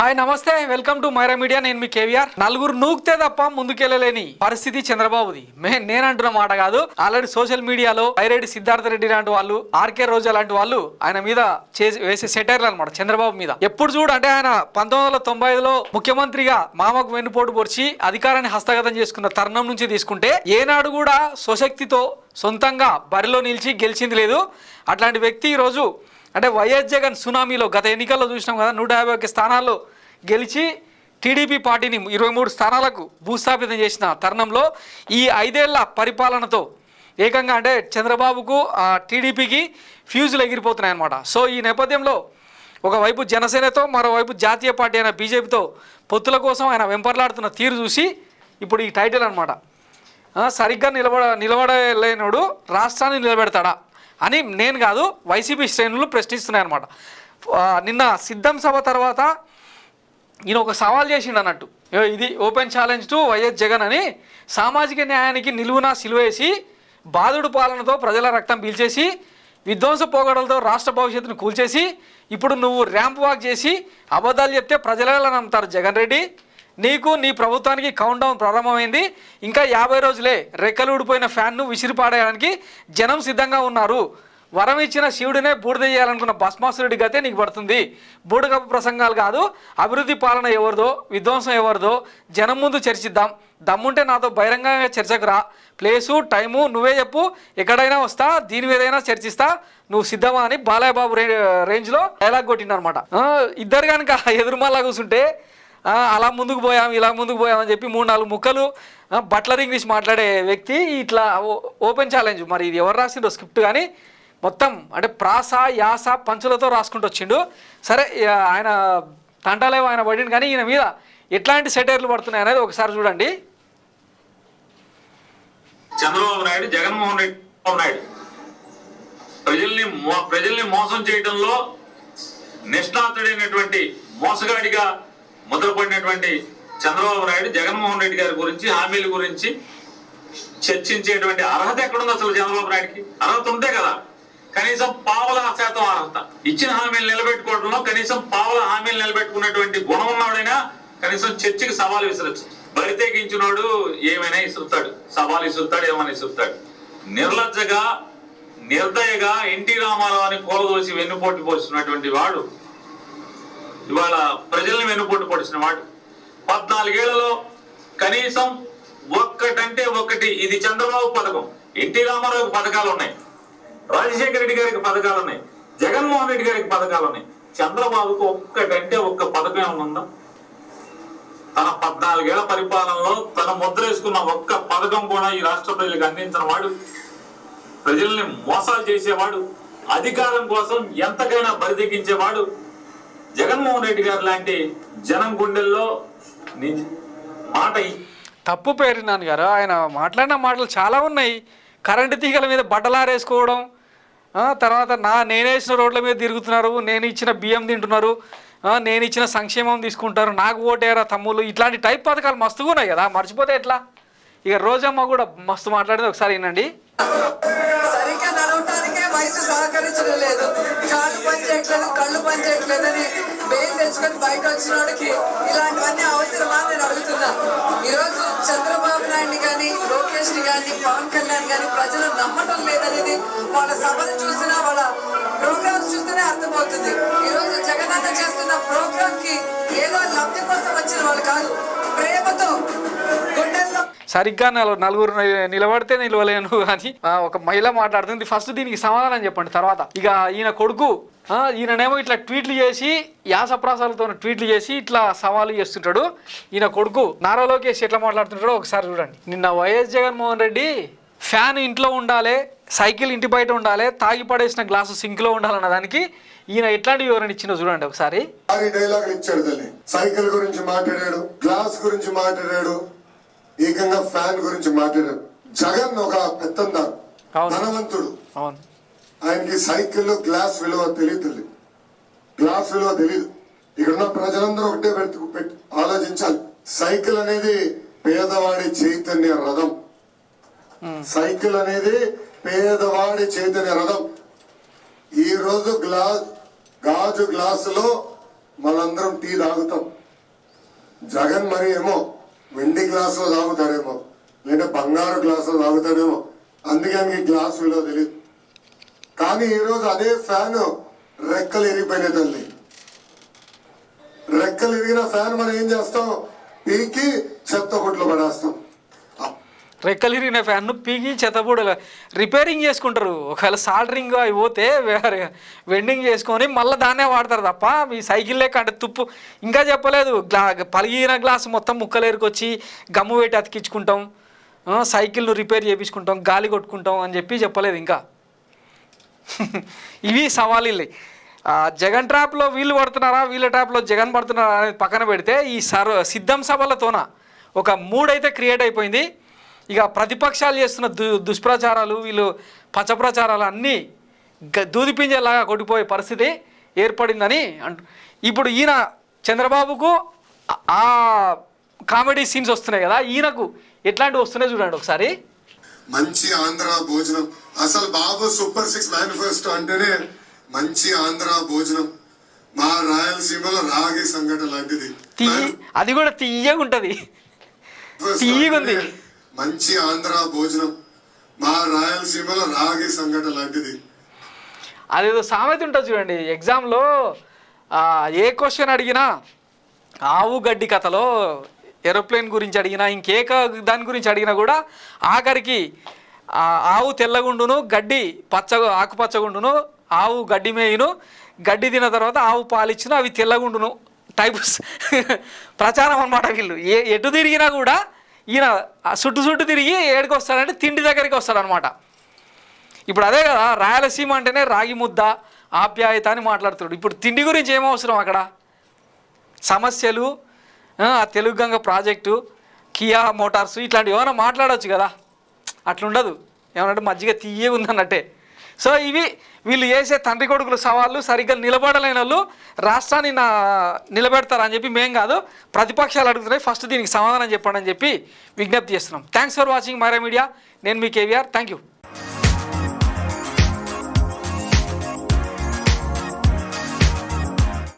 Hi నమస్తే, welcome to Myra Media. నేను మీ కేవీఆర్. నలుగురు నూకితే తప్ప ముందుకెళ్ళలేని పరిస్థితి చంద్రబాబుది. నేనంటున్న మాట కాదు. ఆల్రెడీ సోషల్ మీడియాలో వైరెడ్డి సిద్ధార్థ రెడ్డి లాంటి వాళ్ళు, ఆర్కే రోజా లాంటి వాళ్ళు ఆయన మీద వేసే సెటైర్లు అనమాట చంద్రబాబు మీద. ఎప్పుడు చూడు అంటే ఆయన 1995లో ముఖ్యమంత్రిగా మామకు వెన్నుపోటు పొడిచి అధికారాన్ని హస్తగతం చేసుకున్న తరుణం నుంచి తీసుకుంటే ఏనాడు కూడా స్వశక్తితో సొంతంగా బరిలో నిలిచి గెలిచింది లేదు. అట్లాంటి వ్యక్తి ఈరోజు అంటే వైఎస్ జగన్ సునామీలో గత ఎన్నికల్లో చూసినాం కదా, 151 స్థానాల్లో గెలిచి టీడీపీ పార్టీని 23 స్థానాలకు భూస్థాపితం చేసిన తరుణంలో ఈ 5 ఏళ్ల పరిపాలనతో ఏకంగా అంటే చంద్రబాబుకు టీడీపీకి ఫ్యూజులు ఎగిరిపోతున్నాయి అన్నమాట. సో ఈ నేపథ్యంలో ఒకవైపు జనసేనతో మరోవైపు జాతీయ పార్టీ అయిన బీజేపీతో పొత్తుల కోసం ఆయన వెంపర్లాడుతున్న తీరు చూసి ఇప్పుడు ఈ టైటిల్ అనమాట, సరిగ్గా నిలబడలేనుడు రాష్ట్రాన్ని నిలబెడతాడా అని నేను కాదు వైసీపీ శ్రేణులు ప్రశ్నిస్తున్నాయన్నమాట. నిన్న సిద్ధం సభ తర్వాత ఈయన ఒక సవాల్ చేసిండు అన్నట్టు, ఇది open challenge to YS Jagan అని. సామాజిక న్యాయానికి నిలువున సిలువేసి బాధుడు పాలనతో ప్రజల రక్తం పీల్చేసి విధ్వంస పోగడలతో రాష్ట్ర భవిష్యత్తును కూల్చేసి ఇప్పుడు నువ్వు ర్యాంప్ వాక్ చేసి అబద్ధాలు చెప్తే ప్రజలు ఎలా నమ్ముతారు జగన్ రెడ్డి? నీకు నీ ప్రభుత్వానికి కౌంట్ డౌన్ ప్రారంభమైంది. ఇంకా 50 రోజులే. రెక్కలు ఊడిపోయిన ఫ్యాన్ను విసిరిపాడేయడానికి జనం సిద్ధంగా ఉన్నారు. వరం ఇచ్చిన శివుడినే బూడిద చేయాలనుకున్న భస్మాసురుడి గతే నీకు పడుతుంది. బూడగప్పు ప్రసంగాలు కాదు, అభివృద్ధి పాలన ఎవరిదో విధ్వంసం ఎవరిదో జనం ముందు చర్చిద్దాం. దమ్ముంటే నాతో బహిరంగంగా చర్చకు రా. ప్లేసు టైము నువ్వే చెప్పు, ఎక్కడైనా వస్తా, దీని మీదైనా చర్చిస్తా, నువ్వు సిద్ధమా అని బాలయ్య బాబు రేంజ్లో డైలాగ్ కొట్టిండనమాట. ఇద్దరు కనుక ఎదురుమల్లా కూర్చుంటే అలా ముందుకు పోయాం ఇలా ముందుకు పోయామని చెప్పి 3-4 ముక్కలు బట్లర్ ఇంగ్లీష్ మాట్లాడే వ్యక్తి ఇట్లా ఓపెన్ ఛాలెంజ్. మరి ఇది ఎవరు రాసిండో స్క్రిప్ట్ కానీ మొత్తం అంటే ప్రాస యాస పంచులతో రాసుకుంటూ వచ్చిండు. సరే ఆయన తంటాలేవో ఆయన పడిండు, కానీ ఈయన మీద ఎట్లాంటి సెటైర్లు పడుతున్నాయి అనేది ఒకసారి చూడండి. చంద్రబాబు నాయుడు, జగన్మోహన్ రెడ్డి నాయుడు ప్రజల్ని మోసం చేయడంలో నిష్ణాతుడైనటువంటి మోసగాడిగా ముద్రపడినటువంటి చంద్రబాబు నాయుడు జగన్మోహన్ రెడ్డి గారి గురించి, హామీల గురించి చర్చించేటువంటి అర్హత ఎక్కడుంది అసలు? చంద్రబాబు నాయుడికి అర్హత ఉంటే కదా, కనీసం 0.5% అర్హత. ఇచ్చిన హామీలు నిలబెట్టుకోవడంలో కనీసం 0.5 హామీలు నిలబెట్టుకున్నటువంటి గుణం ఉన్నవాడైనా కనీసం చర్చకి సవాలు విసరచ్చు. బరితెగించినోడు ఏమైనా ఇసురుతాడు, సవాలు ఇసురుతాడు, ఏమైనా ఇసురుతాడు. నిర్లజ్జగా నిర్దయగా ఎన్టీ రామారావు అని కూలదోసి వెన్నుపోటు పోస్తున్నటువంటి వాడు ఇవాళ ప్రజల్ని వెన్నుపోటు పొడిచిన వాడు. 14 ఏళ్లలో కనీసం ఒక్కటంటే ఒక్కటి, ఇది చంద్రబాబు పథకం, ఎన్టీ రామారావుకి పథకాలు ఉన్నాయి, రాజశేఖర రెడ్డి గారికి పథకాలు ఉన్నాయి, జగన్మోహన్ రెడ్డి గారికి పథకాలు ఉన్నాయి. చంద్రబాబుకు ఒక్కటంటే ఒక్క పథకం ఏమైనా ఉందా? తన 14 ఏళ్ల పరిపాలనలో తన ముద్ర వేసుకున్న ఒక్క పథకం కూడా ఈ రాష్ట్ర ప్రజలకు అందించిన వాడు, ప్రజల్ని మోసాలు చేసేవాడు, అధికారం కోసం ఎంతకైనా బరిదెక్కించేవాడు జగన్మోహన్ రెడ్డి గారు లాంటి జనం గుండెల్లో మాట. తప్పు పేరినాను గారు, ఆయన మాట్లాడిన మాటలు చాలా ఉన్నాయి. కరెంటు తీగల మీద బట్టలారేసుకోవడం, తర్వాత నేనేసిన రోడ్ల మీద తిరుగుతున్నారు, నేను ఇచ్చిన బియ్యం తింటున్నారు, నేను ఇచ్చిన సంక్షేమం తీసుకుంటారు, నాకు ఓటేరా తమ్ముళ్ళు, ఇట్లాంటి టైప్ పథకాలు మస్తుగా ఉన్నాయి కదా, మర్చిపోతే ఎట్లా? ఇక రోజమ్మ కూడా మస్తు మాట్లాడింది, ఒకసారి వినండి. సరిగ్గా నడవటానికే వయసు సహకరించడం లేదు, కాళ్ళు పని చేయట్లేదు, కళ్ళు పని చేయట్లేదని బెయిల్ తెచ్చుకొని బయట వచ్చిన వాడికి ఇలాంటివన్నీ అవసరమా నేను అడుగుతున్నా. ఈరోజు చంద్రబాబు నాయుడిని కానీ, లోకేష్ ని కానీ, పవన్ కళ్యాణ్ కానీ ప్రజలు నమ్మటం లేదనేది వాళ్ళ సభలు చూసినా, వాళ్ళ ప్రోగ్రామ్స్ చూస్తేనే అర్థమవుతుంది. ఈరోజు జగనన్న చేస్తున్న ప్రోగ్రామ్ కి ఏదో లబ్ధి కోసం వచ్చిన వాళ్ళు కాదు, ప్రేమతో గుండెల్లో. సరిగ్గా నలుగురు నిలబడితే నిలవలేను అని ఒక మహిళ మాట్లాడుతుంది. ఫస్ట్ దీనికి సమాధానం చెప్పండి, తర్వాత ఇక ఈయన కొడుకు ఈయననేమో ఇట్లా ట్వీట్లు చేసి యాసప్రాసాలతో ట్వీట్లు చేసి ఇట్లా సవాలు చేస్తుంటాడు. ఈయన కొడుకు నారా లోకేష్ ఎట్లా మాట్లాడుతుంటాడో ఒకసారి చూడండి. నిన్న వైఎస్ జగన్మోహన్ రెడ్డి ఫ్యాన్ ఇంట్లో ఉండాలి, సైకిల్ ఇంటి బయట ఉండాలి, తాగి పడేసిన గ్లాసు సింక్లో ఉండాలన్న దానికి ఈయన ఎట్లాంటి వివరణ ఇచ్చిందో చూడండి ఒకసారి. డైలాగ్ ఇచ్చాడు, సైకిల్ గురించి మాట్లాడాడు, గ్లాస్ గురించి మాట్లాడాడు, ఏకంగా ఫ్యాన్ గురించి మాట్లాడాడు. జగన్ ఒక పెత్తందారు, ధనవంతుడు. అవును, ఆయనకి సైకిల్లో గ్లాస్ విలువ తెలియదు, గ్లాస్ విలువ తెలియదు. ఇక్కడున్న ప్రజలందరూ ఒకటే పెట్టి ఆలోచించాలి. సైకిల్ అనేది పేదవాడి చైతన్య రథం, సైకిల్ అనేది పేదవాడి చైతన్య రథం. ఈ రోజు గాజు గ్లాసులో మనందరం టీ తాగుతాం, జగన్ మరి ఏమో వెండి గ్లాసులో తాగుతాడేమో, లేదా బంగారు గ్లాసులో తాగుతాడేమో, అందుకే ఆయనకి గ్లాస్ విలువ తెలియదు. కానీ ఈరోజు అదే ఫ్యాన్ రెక్కలు ఇరిగిపోయిన తల్లి. రెక్కలు ఇరిగిన ఫ్యాన్ మనం ఏం చేస్తాం? పీకి చెత్త బుట్లో పడేస్తాం. రెక్కలు ఇరిగిన ఫ్యాన్ను పీకి చెత్తబూడ రిపేరింగ్ చేసుకుంటారు. ఒకవేళ సాల్డరింగ్ అవి పోతే వెండింగ్ చేసుకొని మళ్ళీ దాన్నే వాడతారు తప్ప మీ సైకిల్ లేక అంటే తుప్పు ఇంకా చెప్పలేదు. పలిగిన గ్లాస్ మొత్తం ముక్కలు ఏరుకొచ్చి గమ్ము పెట్టి అతికించుకుంటాం, సైకిల్ను రిపేర్ చేయించుకుంటాం, గాలి కొట్టుకుంటాం అని చెప్పలేదు ఇంకా. ఇవి సవాళ్ళు. జగన్ ట్రాప్లో వీళ్ళు పడుతున్నారా, వీళ్ళ ట్రాప్లో జగన్ పడుతున్నారా అనేది పక్కన పెడితే ఈ సిద్ధం సభలతోన ఒక మూడ్ అయితే క్రియేట్ అయిపోయింది. ఇక ప్రతిపక్షాలు చేస్తున్న దుష్ప్రచారాలు, వీళ్ళు పచ్చ ప్రచారాలు అన్నీ దూదిపింజేలాగా కొట్టిపోయే పరిస్థితి ఏర్పడిందని ఇప్పుడు ఈయన చంద్రబాబుకు ఆ కామెడీ సీన్స్ వస్తున్నాయి కదా, ఈయనకు ఎట్లాంటివి వస్తున్నాయి చూడండి ఒకసారి. మంచి ఆంధ్ర భోజనం, అసలు బాబు సూపర్ 6 మేనిఫెస్టో అంటేనే మంచి ఆంధ్ర భోజనం, మా రాయలసీమలో రాగి సంఘటన లాంటిది. అది కూడా తీయగా ఉంటుంది, తీయగా ఉంది. మంచి ఆంధ్ర భోజనం, మా రాయలసీమలో రాగి సంఘటన లాంటిది. అదేదో సామెత ఉంటుంది చూడండి, ఎగ్జామ్లో ఏ క్వశ్చన్ అడిగినా ఆవు గడ్డి కథలో ఏరోప్లేన్ గురించి అడిగినా దాని గురించి అడిగినా కూడా ఆఖరికి ఆవు తెల్లగుండును, గడ్డి ఆకుపచ్చగుండును, ఆవు గడ్డి మేయును, గడ్డి తిన్న తర్వాత ఆవు పాలిచ్చును, అవి తెల్లగుండును టైప్స్ ప్రచారం అన్నమాట. వీళ్ళు ఎటు తిరిగినా కూడా ఈయన చుట్టు తిరిగి ఏడికి వస్తాడంటే తిండి దగ్గరికి వస్తాడనమాట. ఇప్పుడు అదే కదా, రాయలసీమ అంటేనే రాగి ముద్ద, ఆప్యాయత అని మాట్లాడుతున్నాడు. ఇప్పుడు తిండి గురించి ఏమవసరం అక్కడ? సమస్యలు, ఆ Telugu Ganga project, Kia Motors ఇట్లాంటివి ఏమైనా మాట్లాడవచ్చు కదా, అట్లుండదు. ఏమనంటే మజ్జిగ తీయే ఉందన్నట్టే. సో ఇవి వీళ్ళు చేసే తండ్రి కొడుకులు సవాళ్ళు. సరిగ్గా నిలబడలేని వాళ్ళు రాష్ట్రాన్ని నిలబెడతారని చెప్పి మేం కాదు, ప్రతిపక్షాలు అడుగుతున్నాయి. ఫస్ట్ దీనికి సమాధానం చెప్పండి అని చెప్పి విజ్ఞప్తి చేస్తున్నాం. Thanks for watching Myra Media. నేను మీ కేవీఆర్. Thank you.